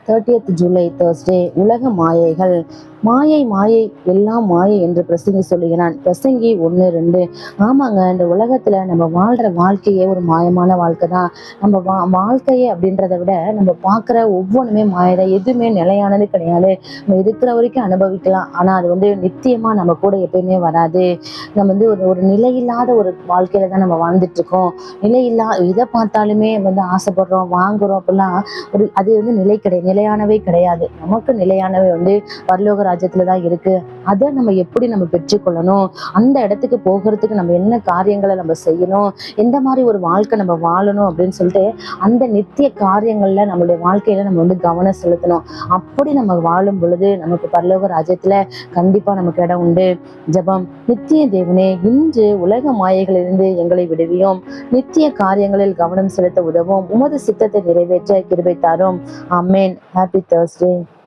30th July Thursday. உலக மாயைகள். மாயை மாயை எல்லாம் மாயை என்று பிரசங்கி சொல்லுகிறான். பிரசங்கி 1:2. ஆமாங்க, இந்த உலகத்துல நம்ம வாழ்ற வாழ்க்கையே ஒரு மாயமான வாழ்க்கை தான். நம்ம வாழ்க்கையே அப்படின்றத விட நம்ம பார்க்குற ஒவ்வொன்றுமே மாயதான். எதுவுமே நிலையானது கிடையாது. நம்ம இருக்கிற வரைக்கும் அனுபவிக்கலாம், ஆனா அது நித்தியமா நம்ம கூட எப்பயுமே வராது. நம்ம ஒரு ஒரு நிலையில்லாத ஒரு வாழ்க்கையில தான் நம்ம வாழ்ந்துட்டு இருக்கோம். நிலையில்லா எதை பார்த்தாலுமே ஆசைப்படுறோம், வாங்குறோம். அப்படிலாம் அது நிலை கிடையாது, நிலையானவே கிடையாது. நமக்கு நிலையானவை பரலோக ராஜ்யத்துல தான் இருக்கு. அதை நம்ம எப்படி நம்ம பெற்றுக்கொள்ளணும், அந்த இடத்துக்கு போகிறதுக்கு நம்ம என்ன காரியங்களை நம்ம செய்யணும், எந்த மாதிரி ஒரு வாழ்க்கை நம்ம வாழணும் அப்படின்னு சொல்லிட்டு அந்த நித்திய காரியங்கள்ல நம்மளுடைய வாழ்க்கையில நம்ம கவனம் செலுத்தணும். அப்படி நம்ம வாழும் பொழுது நமக்கு பரலோக ராஜ்யத்துல கண்டிப்பா நமக்கு இடம் உண்டு. ஜெபம். நித்திய தேவனே, இன்று உலக மாயைகளிலிருந்து எங்களை விடுவியும். நித்திய காரியங்களில் கவனம் செலுத்த உதவும். உமது சித்தத்தை நிறைவேற்ற கிருபை தாரும். ஆமென். Happy Thursday.